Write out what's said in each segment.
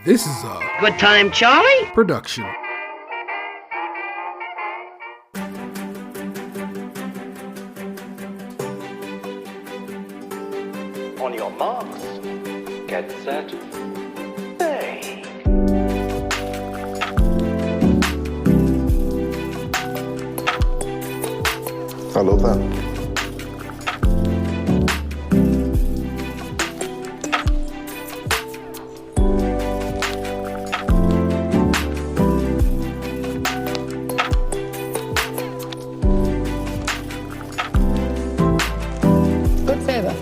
This is a Good time, Charlie? production. On your marks, get set, play. I love that. Good favor.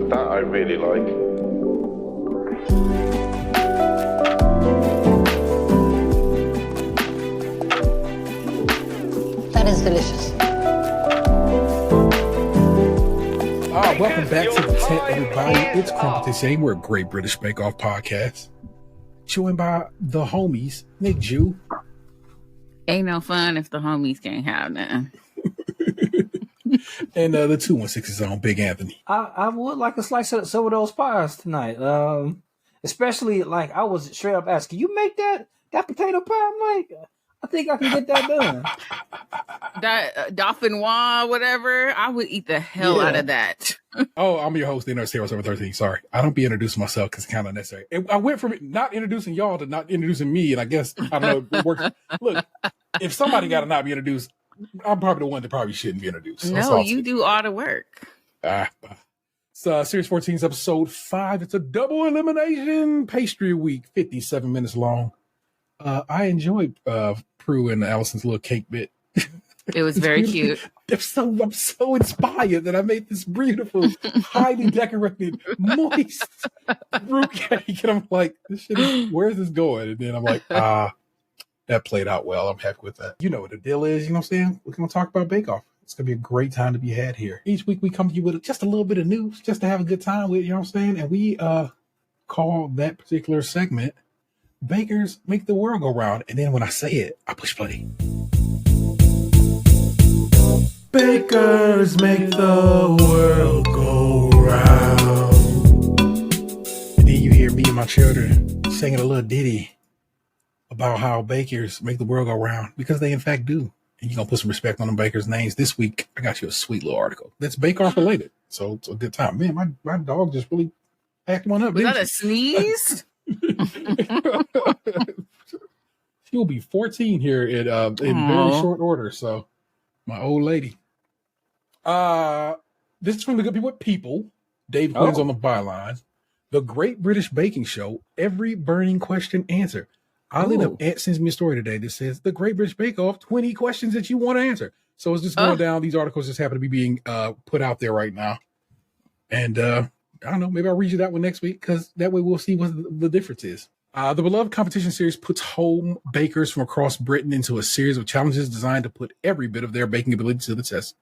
That I really like. That is delicious. Welcome back to the tent, everybody. It's Competition. We're a Great British Bake Off podcast. Joined by the homies, Nick Jew. Ain't no fun if the homies can't have nothing. And the 216's on Big Anthony. I would like a slice of some of those pies tonight. Especially like I was straight up asking, you make that potato pie, Mike? I think I can get that done. That Dauphinoise, whatever, I would eat the hell out of that. Oh, I'm your host, Dinner0713. Sorry. I don't be introducing myself because it's kind of necessary. I went from not introducing y'all to not introducing me, and I guess, I don't know, it works. Look, if somebody got to not be introduced, I'm probably the one that probably shouldn't be introduced. No, you do all the work. So Series 14's episode 5. It's a double elimination pastry week, 57 minutes long. I enjoyed Prue and Allison's little cake bit. It was very cute. I'm so inspired that I made this beautiful, highly decorated, moist fruit cake. And I'm like, where's this going? And then I'm like, that played out well. I'm happy with that. You know what the deal is, you know what I'm saying? We're going to talk about Bake Off. It's going to be a great time to be had here. Each week we come to you with just a little bit of news, just to have a good time with, you know what I'm saying? And we call that particular segment, Bakers Make the World Go Round. And then when I say it, I push play. Bakers make the world go round. And then you hear me and my children singing a little ditty about how bakers make the world go round, because they in fact do. And you're going to put some respect on them bakers' names. This week, I got you a sweet little article that's Bake Off related. So it's a good time. Man, my dog just really packed one up. Was that a sneeze? She'll be 14 here in very short order. So my old lady. This is from the good people with People. Dave Quinn's on the byline. The Great British Baking Show. Every burning question answered. Oddly enough, Aunt sends me a story today that says the Great British Bake Off, 20 questions that you want to answer. So it's just going down. These articles just happen to be being put out there right now. And I don't know, maybe I'll read you that one next week, because that way we'll see what the difference is. The beloved competition series puts home bakers from across Britain into a series of challenges designed to put every bit of their baking ability to the test.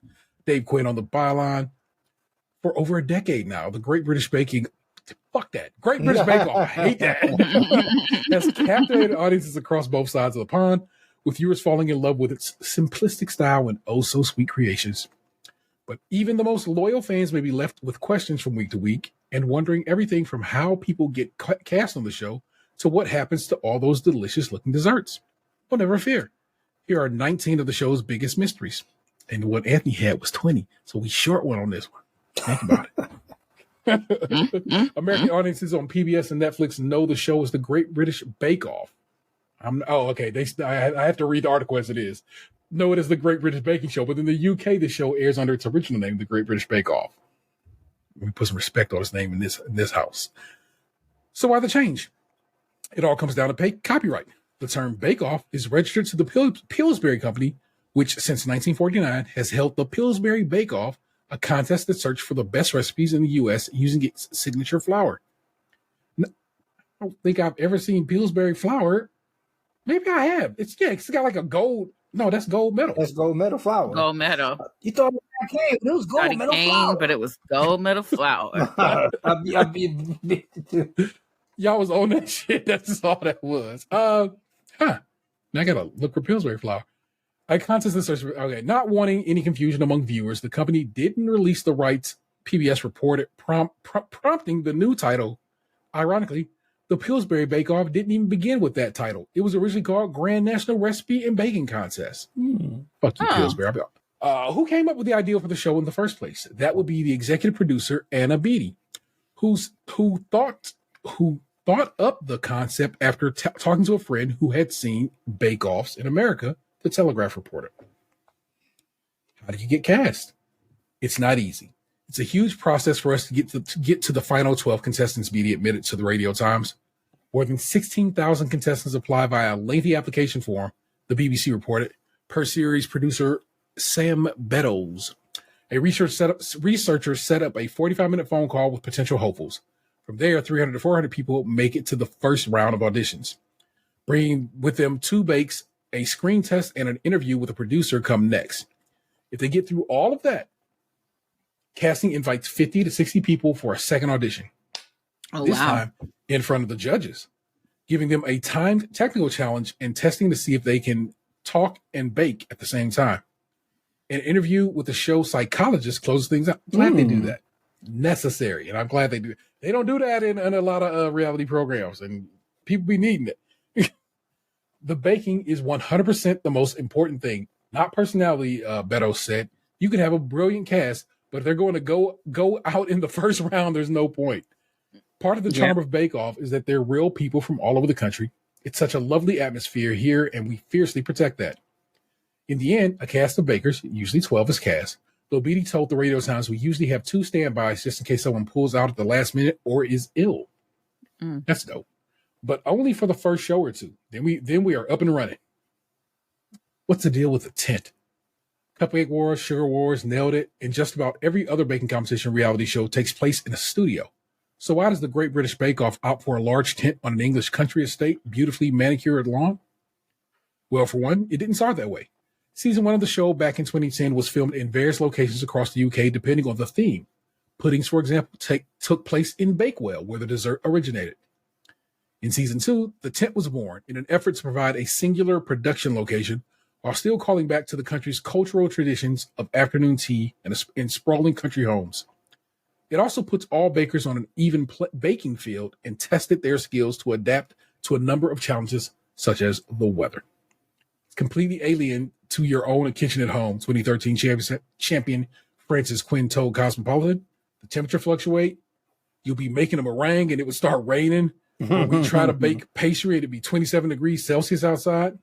Dave Quinn on the byline. For over a decade now, the Great British Baking, fuck that, Great British Bake Off, I hate that, has captivated audiences across both sides of the pond, with viewers falling in love with its simplistic style and oh-so-sweet creations. But even the most loyal fans may be left with questions from week to week and wondering everything from how people get cast on the show to what happens to all those delicious-looking desserts. Well, never fear. Here are 19 of the show's biggest mysteries. And what Anthony had was 20, so we short one on this one. Think about it. American audiences on PBS and Netflix know the show is the Great British Bake Off. I have to read the article as it is. Know it as the Great British Baking Show, but in the UK, the show airs under its original name, the Great British Bake Off. We put some respect on its name in this house. So why the change? It all comes down to copyright. The term Bake Off is registered to the Pillsbury Company, which since 1949 has held the Pillsbury Bake Off, a contest that searched for the best recipes in the U.S. using its signature flour. I don't think I've ever seen Pillsbury flour. Maybe I have. It's got like a gold. No, that's gold medal. That's gold medal flour. Gold medal. You thought it came, but it was gold medal flour. But it was gold medal flour. I'd be Y'all was on that shit. That's all that was. Now I gotta look for Pillsbury flour. I contest the search. Okay, not wanting any confusion among viewers, the company didn't release the rights. PBS reported, prompting the new title. Ironically, the Pillsbury Bake Off didn't even begin with that title. It was originally called Grand National Recipe and Baking Contest. Fuck you, Pillsbury. Who came up with the idea for the show in the first place? That would be the executive producer Anna Beatty, who thought up the concept after talking to a friend who had seen bake-offs in America. The Telegraph reported. How do you get cast? It's not easy. It's a huge process for us to get to the final 12 contestants, Beatty admitted to the Radio Times. More than 16,000 contestants apply via a lengthy application form, the BBC reported, per series producer Sam Beddoes. A researcher set up a 45-minute phone call with potential hopefuls. From there, 300 to 400 people make it to the first round of auditions. Bringing with them 2 bakes, a screen test, and an interview with a producer come next. If they get through all of that, casting invites 50 to 60 people for a second audition. This time in front of the judges, giving them a timed technical challenge and testing to see if they can talk and bake at the same time. An interview with the show psychologist closes things out. Glad they do that. Necessary. And I'm glad they do. They don't do that in a lot of reality programs, and people be needing it. The baking is 100% the most important thing, not personality, Beto said. You can have a brilliant cast, but if they're going to go out in the first round, there's no point. Part of the charm of Bake Off is that they're real people from all over the country. It's such a lovely atmosphere here, and we fiercely protect that. In the end, a cast of bakers, usually 12 is cast, though Beatty told the Radio Times we usually have 2 standbys just in case someone pulls out at the last minute or is ill. That's dope. But only for the first show or 2. Then we are up and running. What's the deal with the tent? Cupcake Wars, Sugar Wars, Nailed It, and just about every other baking competition reality show takes place in a studio. So why does the Great British Bake Off opt for a large tent on an English country estate, beautifully manicured lawn? Well, for one, it didn't start that way. Season 1 of the show back in 2010 was filmed in various locations across the UK depending on the theme. Puddings, for example, took place in Bakewell, where the dessert originated. In Season 2, the tent was born in an effort to provide a singular production location while still calling back to the country's cultural traditions of afternoon tea and sprawling country homes. It also puts all bakers on an even baking field and tested their skills to adapt to a number of challenges, such as the weather. It's completely alien to your own kitchen at home, 2013 champion Francis Quinn told Cosmopolitan. The temperature fluctuate. You'll be making a meringue and it would start raining. When we try to bake pastry, it'd be 27 degrees Celsius outside.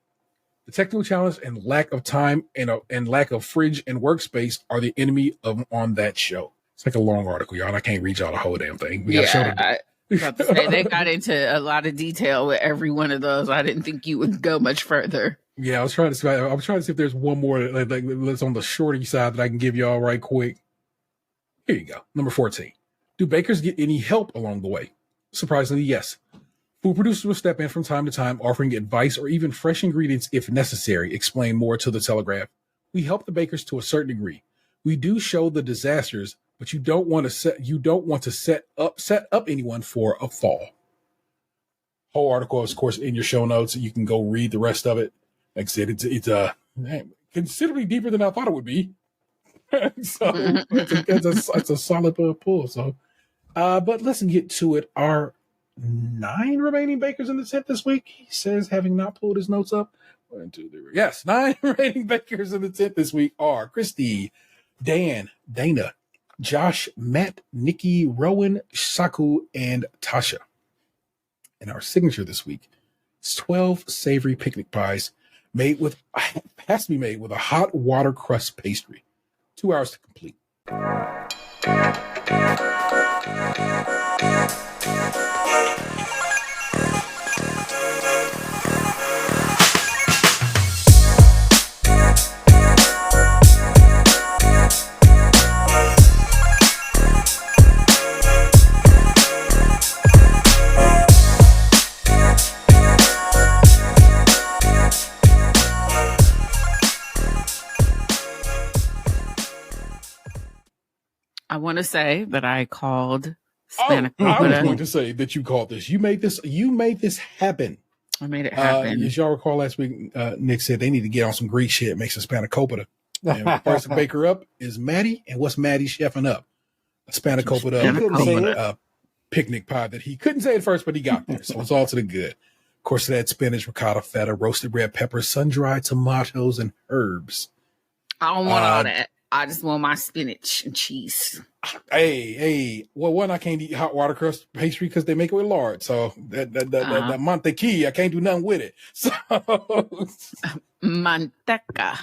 The technical challenge and lack of time and lack of fridge and workspace are the enemy on that show. It's like a long article, y'all. I can't read y'all the whole damn thing. We got a show to do. I was about to say, they got into a lot of detail with every one of those. I didn't think you would go much further. Yeah, I was trying to see if there's one more that's on the shorty side that I can give y'all right quick. Here you go. Number 14. Do bakers get any help along the way? Surprisingly, yes. Food producers will step in from time to time, offering advice or even fresh ingredients if necessary, explain more to the Telegraph. We help the bakers to a certain degree. We do show the disasters, but you don't want to set up anyone for a fall. Whole article is, of course, in your show notes. You can go read the rest of it. Like I said, it's considerably deeper than I thought it would be. So it's a solid pull. So, but let's get to it. Our 9 remaining bakers in the tent this week, he says, having not pulled his notes up. 1, 2, 3. Yes, 9 remaining bakers in the tent this week are Christy, Dan, Dana, Josh, Matt, Nikki, Rowan, Saku, and Tasha. And our signature this week is 12 savory picnic pies has to be made with a hot water crust pastry. 2 hours to complete. I want to say that I called I was going to say that you called this. You made this happen. I made it happen. As y'all recall last week, Nick said they need to get on some Greek shit, make some spanakopita. And the person bake her up is Maddie. And what's Maddie chefing up? A spanakopita picnic pie that he couldn't say it first, but he got there. So it's all to the good. Of course, it had spinach, ricotta, feta, roasted red peppers, sun-dried tomatoes, and herbs. I don't want all that. I just want my spinach and cheese. Well, one, I can't eat hot water crust pastry because they make it with lard. So that mantequilla, I can't do nothing with it. So manteca.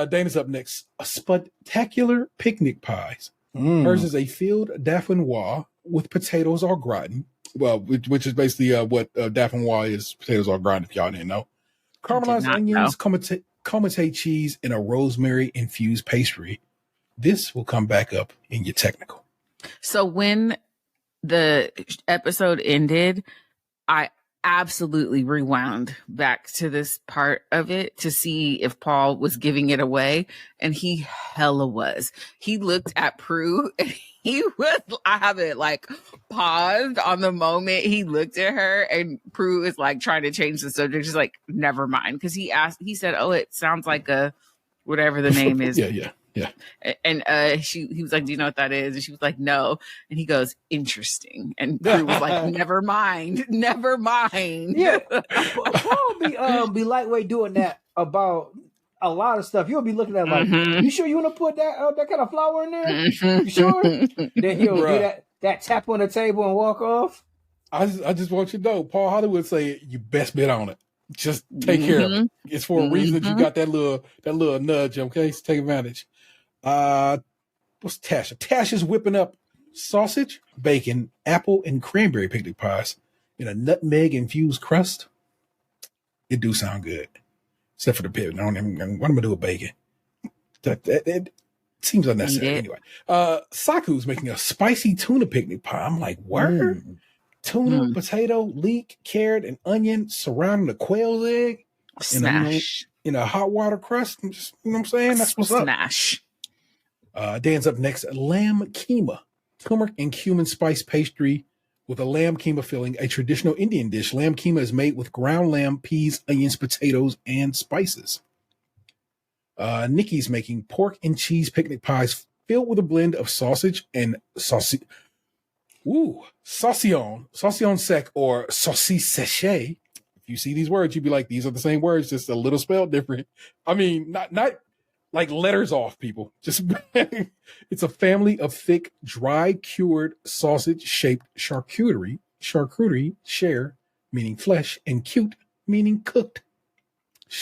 Dana's up next. A spectacular picnic pies. Hers is a filled Dauphinoise with potatoes au gratin. Well, which is basically what Dauphinoise is. Potatoes au gratin, if y'all didn't know. Caramelized onions, Comité cheese, and a rosemary infused pastry. This will come back up in your technical. So when the episode ended, I absolutely rewound back to this part of it to see if Paul was giving it away, and he hella was. He looked at Prue and he was, I have it like paused on the moment he looked at her, and Prue is like trying to change the subject. She's like, never mind. Cause he said, oh, it sounds like a, whatever the name is. Yeah. And he was like, do you know what that is? And she was like, no. And he goes, interesting. And Prue was like, never mind. Yeah. Paul be lightweight doing that about a lot of stuff. You'll be looking at like, you sure you want to put that kind of flour in there? You sure? Then he'll do that tap on the table and walk off. I just want you to know, Paul Hollywood say you best bet on it. Just take care of it. It's for a reason that you got that little nudge, okay? So take advantage. What's Tasha? Tasha's whipping up sausage, bacon, apple, and cranberry picnic pies in a nutmeg infused crust. It do sound good. Except for the pit. What am I gonna do with bacon? It seems unnecessary anyway. Saku's making a spicy tuna picnic pie. I'm like, word? Tuna, potato, leek, carrot, and onion surrounding the quail's egg. Smash. In a hot water crust. Just, you know what I'm saying? That's what's Smash. Up. Dan's up next. Lamb keema. Turmeric and cumin spice pastry with a lamb keema filling, a traditional Indian dish. Lamb keema is made with ground lamb, peas, onions, potatoes, and spices. Nikki's making pork and cheese picnic pies filled with a blend of sausage and saucisse sec or saucisse séché. If you see these words, you'd be like, these are the same words, just a little spelled different. I mean, not like letters off, people. Just it's a family of thick, dry cured sausage-shaped charcuterie, share meaning flesh, and cute meaning cooked.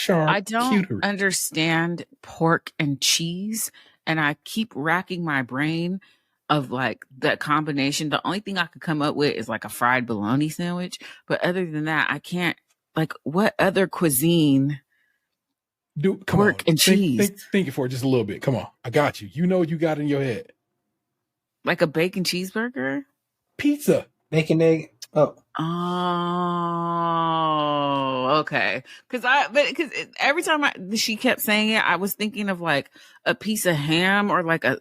I don't understand pork and cheese, and I keep racking my brain of like that combination. The only thing I could come up with is like a fried bologna sandwich, but other than that, I can't. Like, what other cuisine? Dude, pork and cheese. Think it for just a little bit. Come on, I got you. You know what you got in your head. Like a bacon cheeseburger, pizza, bacon egg. Oh, okay. Because every time she kept saying it, I was thinking of like a piece of ham or like a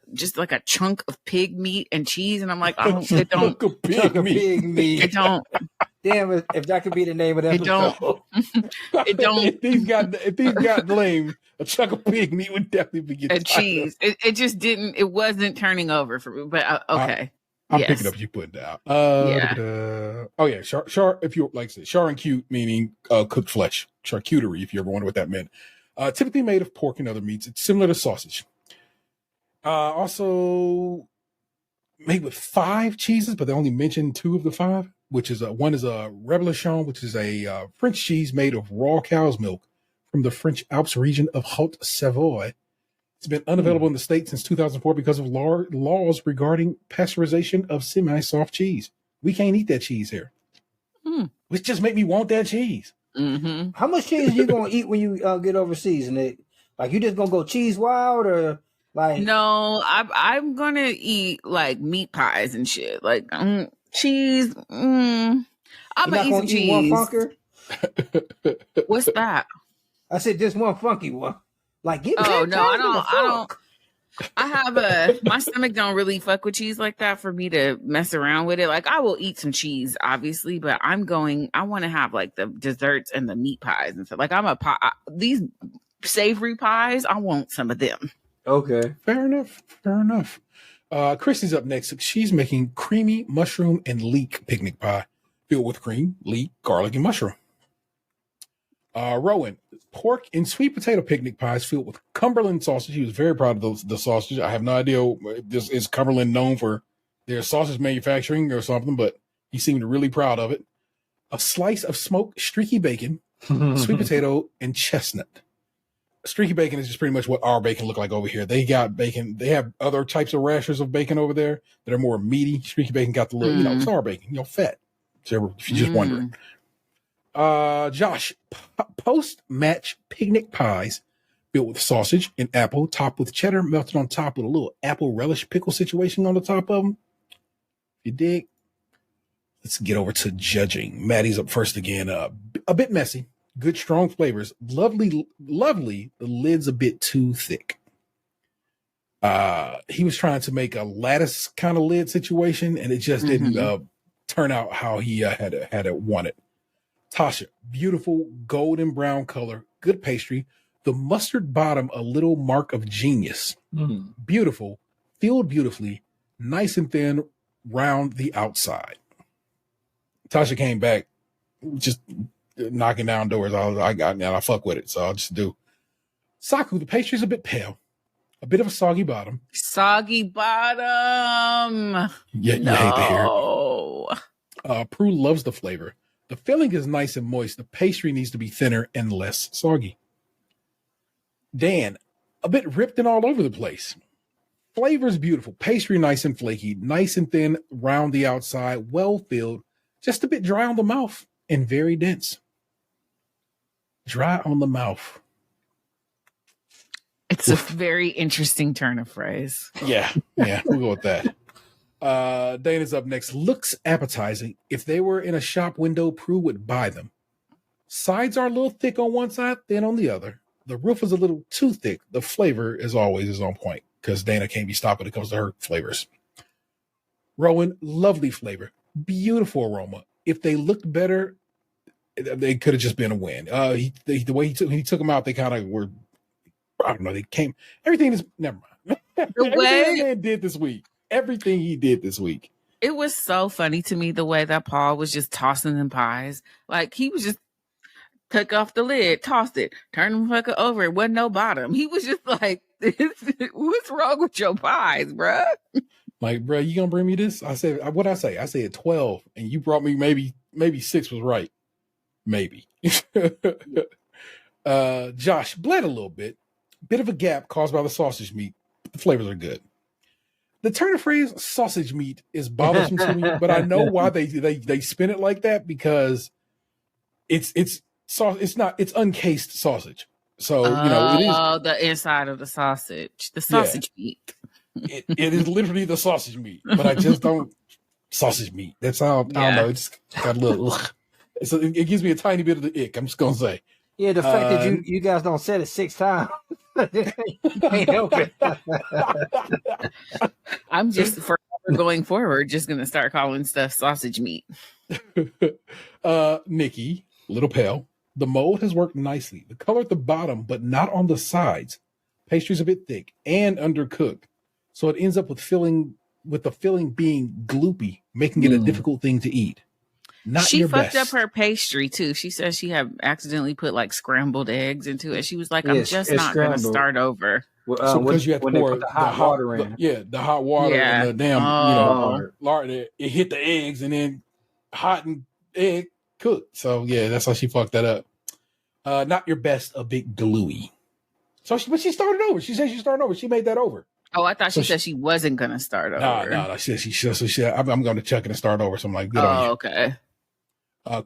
chunk of pig meat and cheese, and I'm like, it don't. Pig meat. It don't. Damn, if that could be the name of that episode. It don't. If these got lame, a chunk of pig meat would definitely be getting and cheese. It just didn't. It wasn't turning over for me. But okay. I'm picking up you put down. Char. If you like I said, char and cute meaning cooked flesh. Charcuterie, if you ever wonder what that meant. Typically made of pork and other meats. It's similar to sausage. Also made with 5 cheeses, but they only mentioned 2 of the 5. Which is one is a Reblochon, which is a French cheese made of raw cow's milk from the French Alps region of Haute-Savoie. It's been unavailable in the States since 2004 because of laws regarding pasteurization of semi-soft cheese. We can't eat that cheese here. Which just make me want that cheese. Mm-hmm. How much cheese are you going to eat when you get overseas? And like, you just going to go cheese wild or like? No, I'm going to eat like meat pies and shit. Like, cheese. I'm gonna eat some cheese. One funker? What's that? I said just one funky one. Like, I don't. I have my stomach don't really fuck with cheese like that for me to mess around with it. Like I will eat some cheese, obviously, but I want to have like the desserts and the meat pies and stuff. Like I'm a pie. These savory pies, I want some of them. Okay. Fair enough. Christy's up next. She's making creamy mushroom and leek picnic pie filled with cream, leek, garlic, and mushroom. Rowan, pork and sweet potato picnic pies filled with Cumberland sausage. He was very proud of the sausage. I have no idea if this is Cumberland known for their sausage manufacturing or something, but he seemed really proud of it. A slice of smoked streaky bacon, sweet potato, and chestnut. Streaky bacon is just pretty much what our bacon look like over here. They got bacon. They have other types of rashers of bacon over there that are more meaty. Streaky bacon got the little, it's our bacon, fat. So if you're just wondering. Josh, post-match picnic pies filled with sausage and apple, topped with cheddar, melted on top with a little apple relish pickle situation on the top of them. You dig? Let's get over to judging. Maddie's up first again. A bit messy. Good, strong flavors. Lovely. The lid's a bit too thick. He was trying to make a lattice kind of lid situation, and it just didn't turn out how he had it wanted. Tasha, beautiful golden brown color, good pastry. The mustard bottom, a little mark of genius. Beautiful, filled beautifully, nice and thin, round the outside. Tasha came back, just knocking down doors. I fuck with it, so I'll just do. Saku, the pastry's a bit pale, a bit of a soggy bottom. Soggy bottom. Yeah, you hate to hear it. Prue loves the flavor. The filling is nice and moist. The pastry needs to be thinner and less soggy. Dan, a bit ripped and all over the place. Flavor's beautiful. Pastry nice and flaky, nice and thin, round the outside, well filled, just a bit dry on the mouth and very dense. Dry on the mouth. It's a very interesting turn of phrase. Yeah, we'll go with that. Dana's up next. Looks appetizing. If they were in a shop window, Prue would buy them. Sides are a little thick on one side, thin on the other. The roof is a little too thick. The flavor is always on point because Dana can't be stopped when it comes to her flavors. Rowan, lovely flavor. Beautiful aroma. If they looked better, they could have just been a win. The way he took them out, they kind of were, I don't know, they came, everything is, never mind. Everything that man did this week. Everything he did this week. It was so funny to me the way that Paul was just tossing them pies. Like he was just took off the lid, tossed it, turned them fucker over. It wasn't no bottom. He was just like, what's wrong with your pies, bruh? Like, bruh, you gonna bring me this? I said, what'd I say? I said 12, and you brought me maybe 6 was right. Maybe. Josh bled a little bit. Bit of a gap caused by the sausage meat. The flavors are good. The turn of phrase sausage meat is bothersome to me, but I know why they spin it like that because it's uncased sausage. So, it is the inside of the sausage, the sausage meat. It is literally the sausage meat, but I just don't sausage meat. That's how I don't know. It's got a little, so it gives me a tiny bit of the ick. I'm just going to say. Yeah, the fact that you guys don't say it 6 times. You can't help it. I'm just forever going forward, just gonna start calling stuff sausage meat. Nikki, little pale. The mold has worked nicely. The color at the bottom, but not on the sides. Pastry's a bit thick and undercooked, so it ends up with the filling being gloopy, making it a difficult thing to eat. She fucked up her pastry too. She said she had accidentally put like scrambled eggs into it. She was like, "I'm just not going to start over." So because you had to pour the hot water in, the hot water and the damn lard, it hit the eggs and then hot and egg cooked. So yeah, that's how she fucked that up. Not your best, a bit gluey. So, but she started over. She said she started over. She made that over. Oh, I thought she said she wasn't going to start over. No. She said, I'm going to check it and start over. So I'm like, good on you. Okay.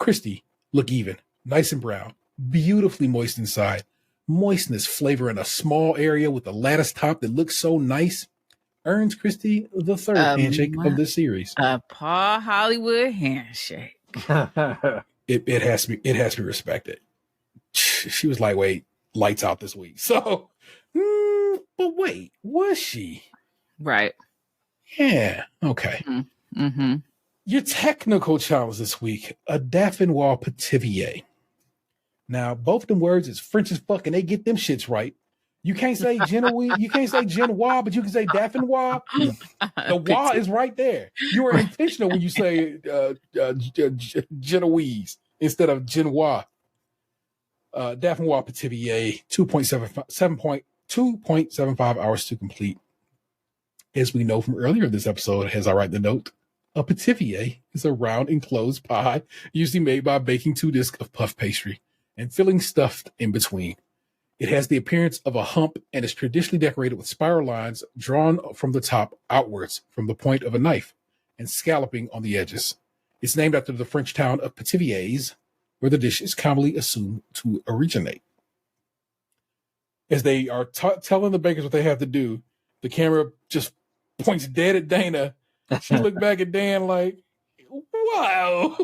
Christy, look even, nice and brown, beautifully moist inside. Moistness, flavor in a small area with a lattice top that looks so nice. Earns Christy the third handshake of this series. A Paul Hollywood handshake. It has to be respected. She was lightweight, lights out this week. So But wait, was she? Right. Yeah. Okay. Mm-hmm. Your technical challenge this week, a Dauphinoise Pithivier. Now, both of them words is French as fuck, and they get them shits right. You can't say Genoise, you can't say Genoise, but you can say Dauphinoise. The wa is right there. You were intentional when you say Genoise instead of Genoise. Dauphinoise Pithivier, 2.75 hours to complete. As we know from earlier in this episode, as I write the note, a Pithivier is a round enclosed pie usually made by baking 2 discs of puff pastry and filling stuffed in between. It has the appearance of a hump and is traditionally decorated with spiral lines drawn from the top outwards from the point of a knife and scalloping on the edges. It's named after the French town of Pithiviers, where the dish is commonly assumed to originate. As they are telling the bakers what they have to do, the camera just points dead at Dana. She looked back at Dan like, wow.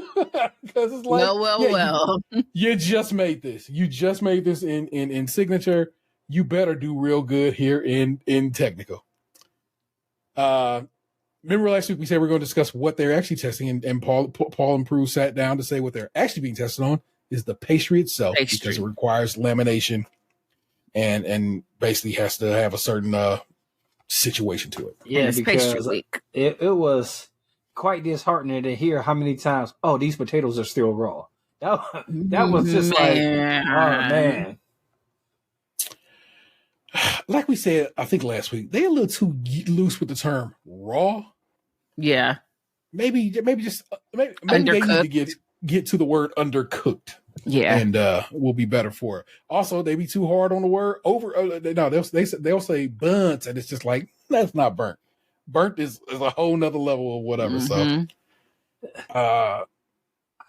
Because it's like, well. You just made this. You just made this in signature. You better do real good here in technical. Remember last week we said we're going to discuss what they're actually testing, and Paul and Prue sat down to say what they're actually being tested on is the pastry itself, because it requires lamination and basically has to have a certain situation to it. Yeah, Pastry week. It was quite disheartening to hear how many times, oh, these potatoes are still raw. That was just like, oh man. Like we said, I think last week, they're a little too loose with the term raw. Yeah. Maybe just maybe they need to get to the word undercooked. Yeah. And we'll be better for it. Also, they be too hard on the word over. No, they'll say burnt, and it's just like, that's not burnt. Burnt is a whole nother level of whatever. Mm-hmm. So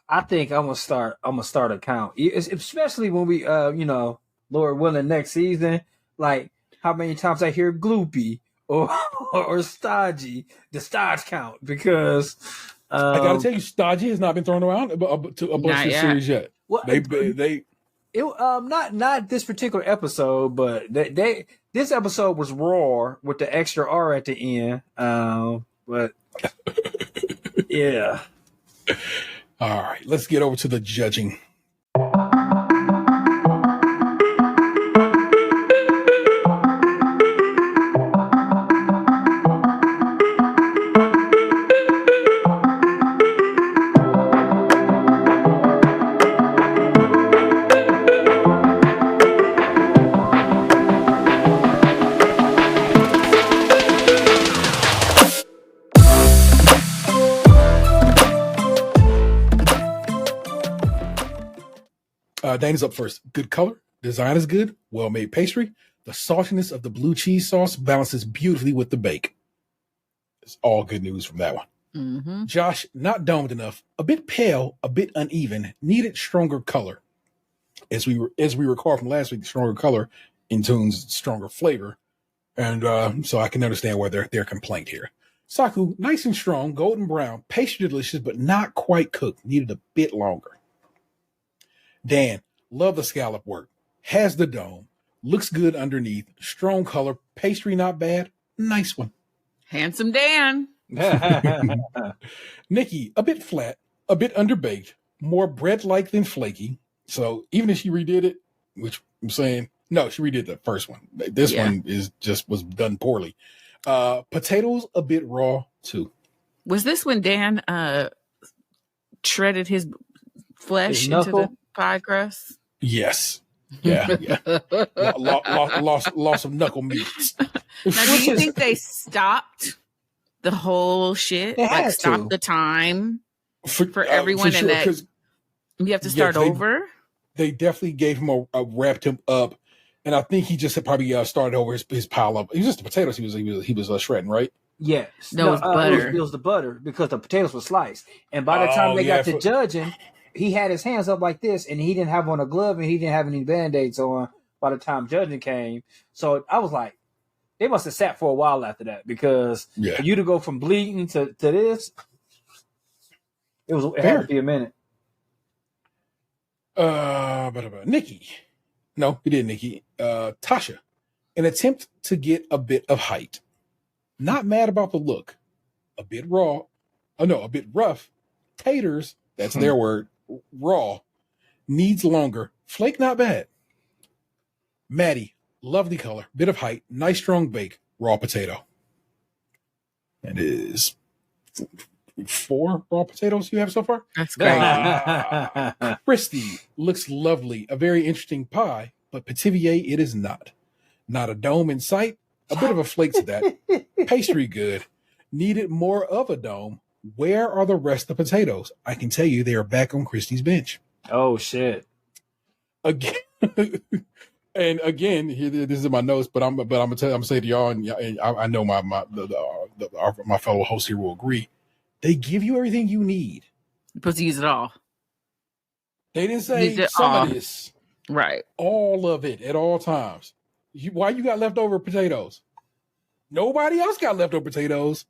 I think I'm gonna start a count, especially when we Lord willing next season, like how many times I hear gloopy or stodgy, the stodge count, because I gotta tell you, stodgy has not been thrown around to a bunch of series yet. Well, they not this particular episode, but this episode was raw with the extra R at the end. But yeah. All right, let's get over to the judging. Dana's up first. Good color. Design is good. Well-made pastry. The saltiness of the blue cheese sauce balances beautifully with the bake. It's all good news from that one. Mm-hmm. Josh, not domed enough. A bit pale, a bit uneven. Needed stronger color. As we recall from last week, stronger color intunes stronger flavor. And so I can understand why their complaint here. Saku, nice and strong, golden brown. Pastry delicious, but not quite cooked. Needed a bit longer. Dan, love the scallop work. Has the dome. Looks good underneath. Strong color. Pastry not bad. Nice one. Handsome Dan. Nikki, a bit flat. A bit underbaked. More bread-like than flaky. So even if she redid it, which I'm saying, no, she redid the first one. This one was done poorly. Potatoes, a bit raw too. Was this when Dan shredded his flesh into the pie crust? Yes. Yeah. Loss of knuckle meat. Now, do you think they stopped the whole shit? Like stopped the time for everyone, for sure, and that you have to start over? They definitely gave him wrapped him up, and I think he just had probably started over his pile up. It was just the potatoes he was shredding, right? Yes. No, it was butter. It was the butter because the potatoes were sliced, and by the time they got to judging, he had his hands up like this, and he didn't have on a glove, and he didn't have any Band-Aids on by the time judging came. So I was like, they must have sat for a while after that, because for you to go from bleeding to this, it had to be a minute. Nikki. No, he didn't, Nikki. Tasha. An attempt to get a bit of height. Not mad about the look. A bit raw. Oh no, a bit rough. Taters, that's their word, raw. Needs longer. Flake not bad. Maddie, lovely color. Bit of height. Nice strong bake. Raw potato. That is 4 raw potatoes you have so far? That's great. Christy looks lovely. A very interesting pie, but Pithivier it is not. Not a dome in sight. A bit of a flake to that. Pastry good. Needed more of a dome. Where are the rest of the potatoes? I can tell you they are back on Christy's bench. Oh shit! Again, and again, here this is in my notes, but I'm gonna say to y'all, and I know my fellow hosts here will agree. They give you everything you need. You're supposed to use it all. They didn't say some of this, right? All of it at all times. Why you got leftover potatoes? Nobody else got leftover potatoes.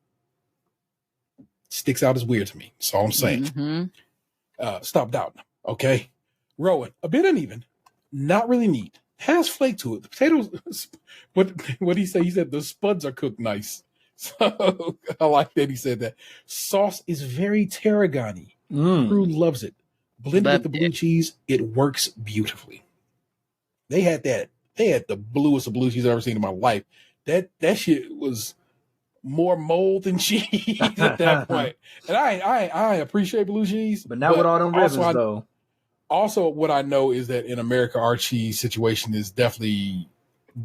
Sticks out as weird to me. That's all I'm saying. Mm-hmm. Stop doubting. Okay. Rowan, a bit uneven. Not really neat. Has flake to it. The potatoes, what he say? He said the spuds are cooked nice. So I like that he said that. Sauce is very tarragon-y. Crew loves it. Blended with the blue cheese, it works beautifully. They had that. They had the bluest of blue cheese I've ever seen in my life. That shit was more mold than cheese at that point. And I appreciate blue cheese, but not with all them ribbons though. Also, what I know is that in America, our cheese situation is definitely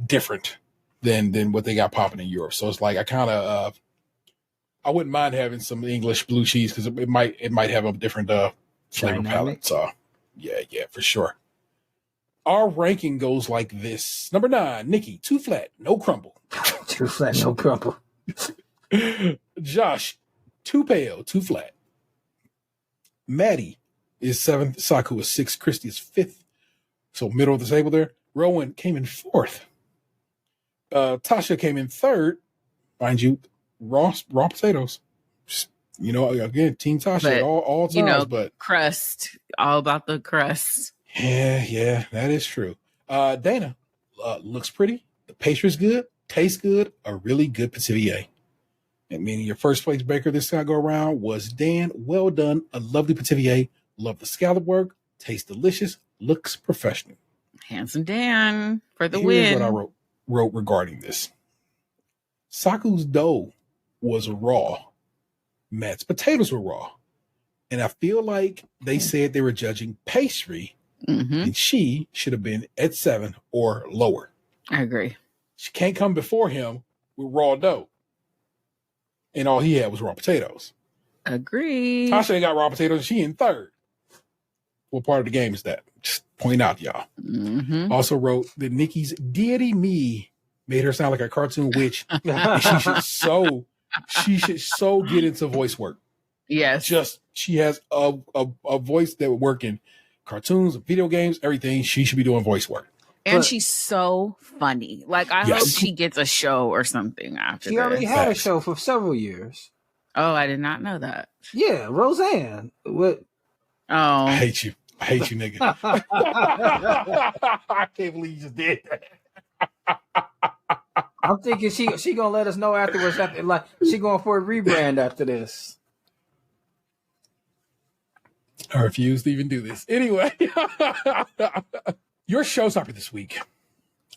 different than what they got popping in Europe. So it's like I kind of I wouldn't mind having some English blue cheese because it might have a different flavor palette. So yeah, for sure. Our ranking goes like this. Number 9, Nikki, 2 flat, no crumble. 2 flat, no crumble. Josh, 2 pale, 2 flat. Maddie is 7th. Saku is 6th. Christy is 5th. So middle of the table there. Rowan came in 4th. Tasha came in 3rd. Mind you, raw potatoes. You know, again, Team Tasha but, at all times. You know, but crust, all about the crust. Yeah, that is true. Dana looks pretty. The pastry's good. Tastes good. A really good Pithivier. And meaning your first place baker this time go around was Dan. Well done. A lovely Pithivier. Love the scallop work. Tastes delicious. Looks professional. Handsome Dan for the Here's win. what I wrote regarding this. Saku's dough was raw. Matt's potatoes were raw. And I feel like they said they were judging pastry, and she should have been at 7 or lower. I agree. She can't come before him with raw dough. And all he had was raw potatoes. Agree. Tasha ain't got raw potatoes, and she in 3rd. What part of the game is that? Just point out, y'all. Also wrote that Nikki's deity me made her sound like a cartoon witch. And she should so get into voice work. Yes. Just she has a voice that would work in cartoons, video games, everything. She should be doing voice work. And she's so funny. Like, I hope she gets a show or something after She this. already had a show for several years. Oh, I did not know that. Yeah, Roseanne. What? Oh. I hate you, nigga. I can't believe you just did that. I'm thinking she gonna let us know afterwards. Like she going for a rebrand after this. I refuse to even do this. Anyway, your showstopper this week.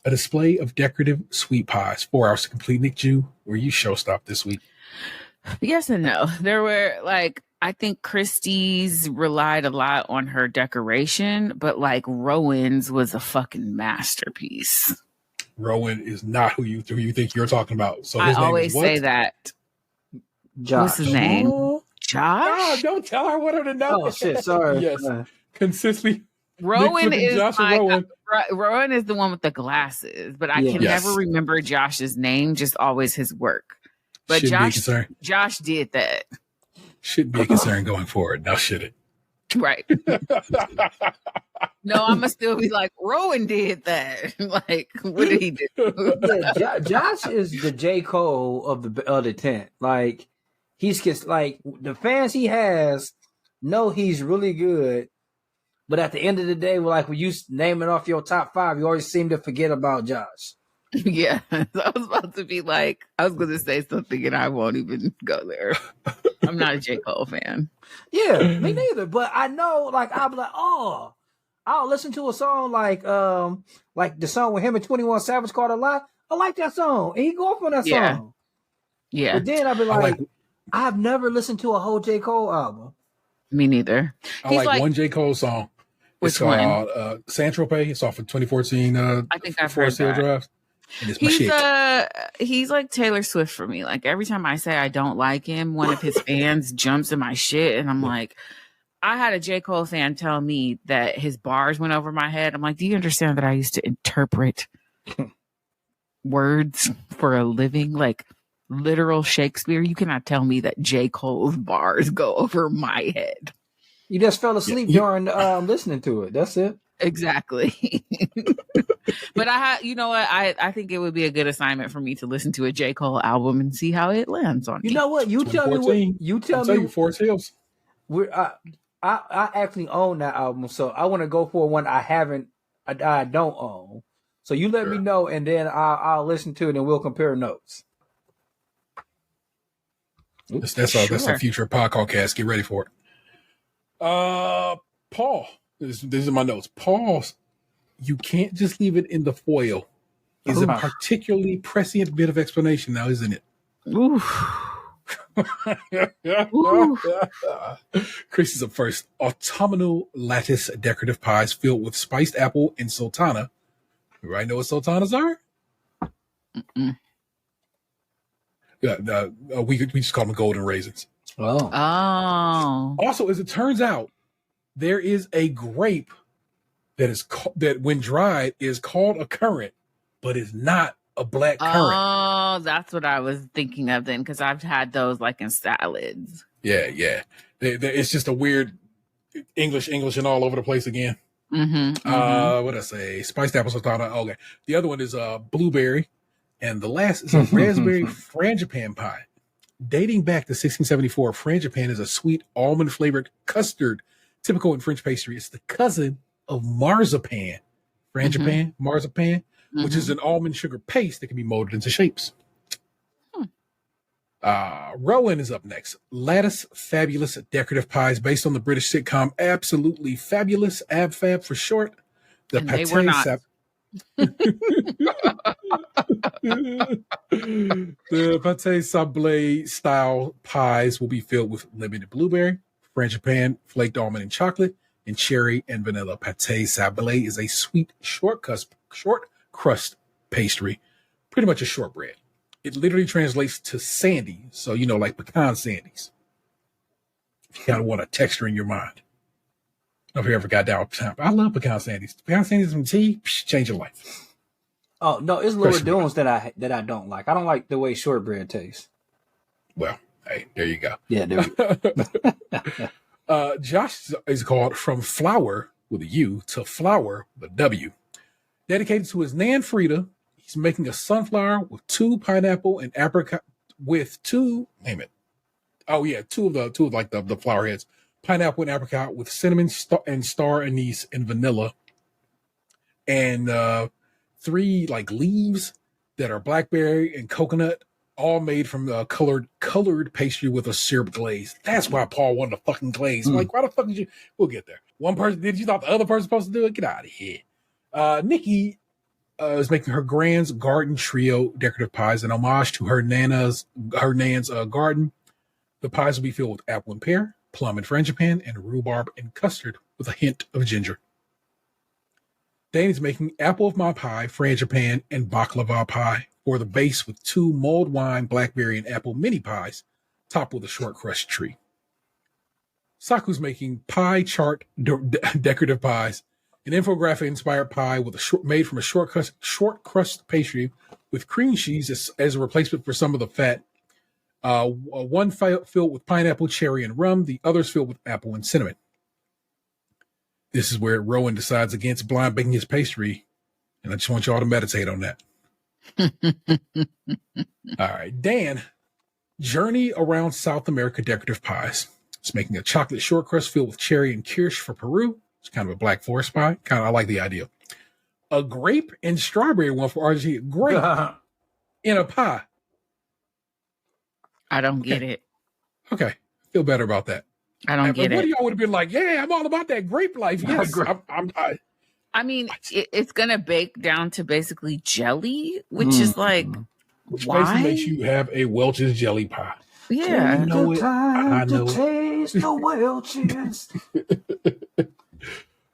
A display of decorative sweet pies. 4 hours to complete. Nick Jew, were you showstopped this week? Yes and no. There were I think Christie's relied a lot on her decoration, but Rowan's was a fucking masterpiece. Rowan is not who you think you're talking about. So his I name always is what? say that. Josh. What's his name? Josh? Don't tell her what her to know. Oh shit! Sorry. Yes, consistently. Rowan Nick is Josh and Rowan. Rowan is the one with the glasses, but I can never remember Josh's name. Just always his work. But Josh did that. Shouldn't be a concern going forward. Now should it? Right. No, I'm gonna still be like, Rowan did that. What did he do? Yeah, Josh is the J. Cole of the tent. He's just the fans he has know he's really good, but at the end of the day, when you naming off your top 5, you always seem to forget about Josh. Yeah. I was about to be like, I was going to say something and I won't even go there. I'm not a J. Cole fan. Yeah, me neither. But I know, like, I'll be like, oh, I'll listen to a song like the song with him and 21 Savage called "A Lot." I like that song, and he go off on that song. Yeah. But then I'll be like, I've never listened to a whole J. Cole album. Me neither. I like one J. Cole song. Which one? Saint-Tropez. It's off of 2014. I think I've heard that. Drive. And it's my shit. He's like Taylor Swift for me. Like every time I say I don't like him, one of his fans jumps in my shit, and I'm like, I had a J. Cole fan tell me that his bars went over my head. I'm like, do you understand that I used to interpret words for a living? Like literal Shakespeare. You cannot tell me that J. Cole's bars go over my head. You just fell asleep during listening to it. That's it. Exactly. But you know what? I think it would be a good assignment for me to listen to a J. Cole album and see how it lands on me. You know what? You tell me what you tell me. Forest Hills. I actually own that album, so I want to go for one I don't own. So you let me know, and then I'll listen to it, and we'll compare notes. That's a future podcast. Get ready for it. Paul, these are my notes. Paul, you can't just leave it in the foil. Is a particularly prescient bit of explanation now, isn't it? Oof. Chris is up first. Autumnal lattice decorative pies filled with spiced apple and sultana. Everybody know what sultanas are? Mm-mm. Yeah, we just call them golden raisins. Oh. Also, as it turns out, there is a grape that when dried is called a currant, but is not a black currant. Oh, that's what I was thinking of then, because I've had those like in salads. Yeah. It's just a weird English and all over the place again. Mm-hmm. What did I say? Spiced apple sultana. Okay. The other one is blueberry. And the last is a raspberry frangipan pie. Dating back to 1674, frangipan is a sweet almond-flavored custard typical in French pastry. It's the cousin of marzipan. Frangipan, marzipan, which is an almond sugar paste that can be molded into shapes. Rowan is up next. Lattice Fabulous Decorative Pies based on the British sitcom Absolutely Fabulous, AbFab for short. The they were not. The pate sablé style pies will be filled with lemon and blueberry, frangipan, flaked almond and chocolate, and cherry and vanilla. Pate sablé is a sweet short crust pastry, pretty much a shortbread. It literally translates to sandy, so like pecan sandies. If you kind of want a texture in your mind. I don't know if you ever got down. I love pecan sandies. Pecan sandies from tea, change your life. Oh no, it's Laura Doones that I don't like. I don't like the way shortbread tastes. Well, hey, there you go. Yeah, there you go. Josh is called From Flour with a U to Flour with a W. Dedicated to his Nan Frida, he's making a sunflower with 2 pineapple and apricot with 2. Name it. Oh yeah, two of the flower heads. Pineapple and apricot with cinnamon and star anise and vanilla, and 3 like leaves that are blackberry and coconut, all made from colored pastry with a syrup glaze. That's why Paul wanted a fucking glaze. Like, why the fuck did you? We'll get there. One person did. You thought the other person supposed to do it? Get out of here. Nikki is making her Grand's Garden Trio decorative pies, an homage to her nan's garden. The pies will be filled with apple and pear, plum and frangipan, and rhubarb and custard with a hint of ginger. Danny's making apple of my pie, frangipan, and baklava pie for the base with 2 mulled wine, blackberry, and apple mini pies, topped with a short crust tree. Saku's making pie chart decorative pies, an infographic-inspired pie made from a short crust pastry with cream cheese as a replacement for some of the fat. One filled with pineapple, cherry, and rum. The others filled with apple and cinnamon. This is where Rowan decides against blind baking his pastry, and I just want y'all to meditate on that. All right, Dan, Journey Around South America Decorative Pies. It's making a chocolate short crust filled with cherry and kirsch for Peru. It's kind of a Black Forest pie. I like the idea. A grape and strawberry one for Argentina. Grape in a pie. I don't get it. Okay. Feel better about that. I don't get it. What of y'all would have been like, yeah, I'm all about that grape life. Yes. I mean, it's going to bake down to basically jelly, which is like, which why? basically makes you have a Welch's jelly pie. Yeah. I know it. I know to taste the Welch's.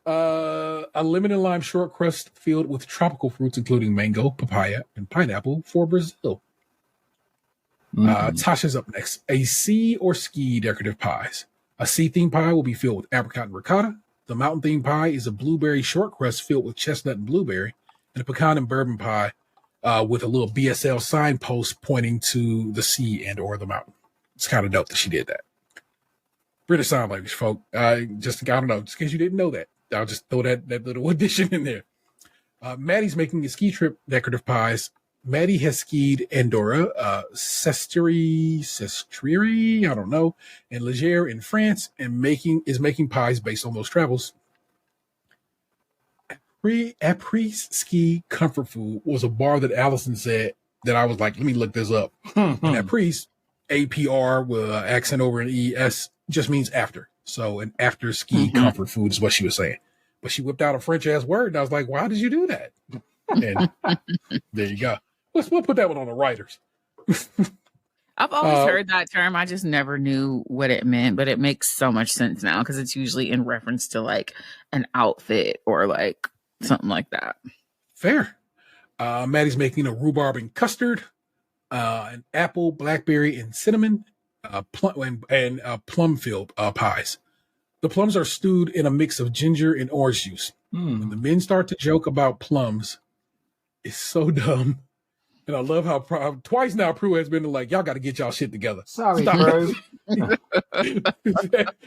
A lemon and lime short crust filled with tropical fruits, including mango, papaya, and pineapple for Brazil. Tasha's up next. A sea or ski decorative pies. A sea themed pie will be filled with apricot and ricotta. The mountain themed pie is a blueberry short crust filled with chestnut and blueberry, and a pecan and bourbon pie with a little BSL signpost pointing to the sea and or the mountain. It's kind of dope that she did that. British Sign Language, folk. I don't know, just in case you didn't know that. I'll just throw that little addition in there. Maddie's making a ski trip decorative pies. Maddie has skied Andorra, Sestri, I don't know, and Leger in France, and is making pies based on those travels. Après ski comfort food was a bar that Allison said that I was like, let me look this up. And après, APR with an accent over an ES, just means after. So an after ski comfort food is what she was saying. But she whipped out a French ass word, and I was like, why did you do that? And there you go. We'll put that one on the writers. I've always heard that term. I just never knew what it meant, but it makes so much sense now because it's usually in reference to like an outfit or like something like that. Fair. Maddie's making a rhubarb and custard, an apple, blackberry, and cinnamon, plum-filled pies. The plums are stewed in a mix of ginger and orange juice. When the men start to joke about plums, it's so dumb. And I love how twice now Prue has been like, y'all got to get y'all shit together. Sorry, Prue.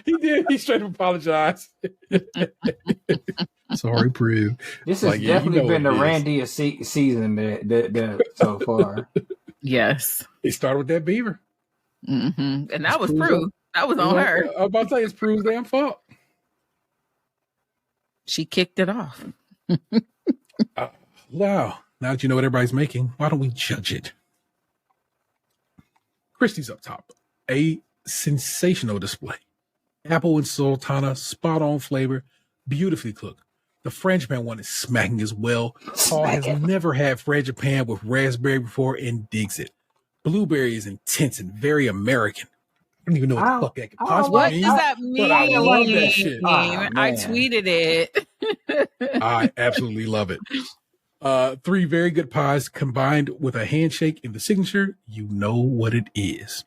He did. He straight up apologized. Sorry, Prue. This has definitely been the Randy season so far. Yes. It started with that beaver. And that was Prue. That was on her. I was about to say it's Prue's damn fault. She kicked it off. Wow. Now that you know what everybody's making, why don't we judge it? Christie's up top. A sensational display. Apple and sultana, spot on flavor, beautifully cooked. The Frenchman one is smacking as well. Paul has never had frangipan with raspberry before and digs it. Blueberry is intense and very American. I don't even know what the fuck that could possibly mean. What does that mean? But I love that shit. I tweeted it. I absolutely love it. 3 very good pies combined with a handshake in the signature. You know what it is.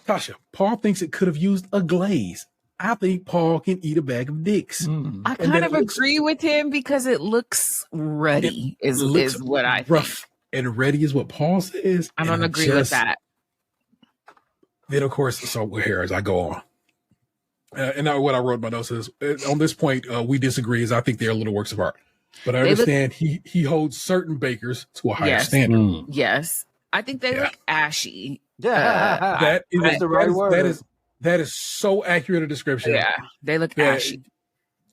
Tasha, Paul thinks it could have used a glaze. I think Paul can eat a bag of dicks. I kind of agree with him because it looks ruddy is what I think. Rough and ready is what Paul says. I don't agree with that. Then, of course, so here as I go on. And now what I wrote in my notes is, on this point, we disagree as I think they're little works of art. But I understand he holds certain bakers to a higher standard. Yes. I think they look ashy. That is the right word. That is so accurate a description. Yeah, they look ashy.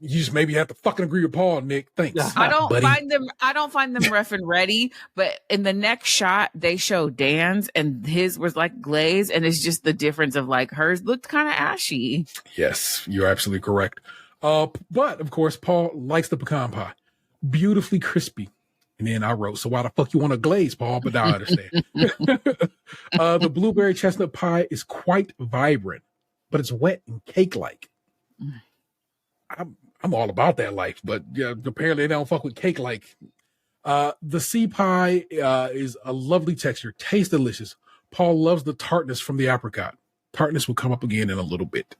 You just maybe have to fucking agree with Paul, Nick. Thanks. I don't find them rough and ready, but in the next shot they show Dan's and his was like glaze, and it's just the difference of like hers looked kind of ashy. Yes, you're absolutely correct. But of course, Paul likes the pecan pie. Beautifully crispy. And then I wrote, so why the fuck you want a glaze, Paul? But now I understand. The blueberry chestnut pie is quite vibrant, but it's wet and cake-like. I'm all about that life, but yeah, apparently they don't fuck with cake-like. The sea pie is a lovely texture, tastes delicious. Paul loves the tartness from the apricot. Tartness will come up again in a little bit.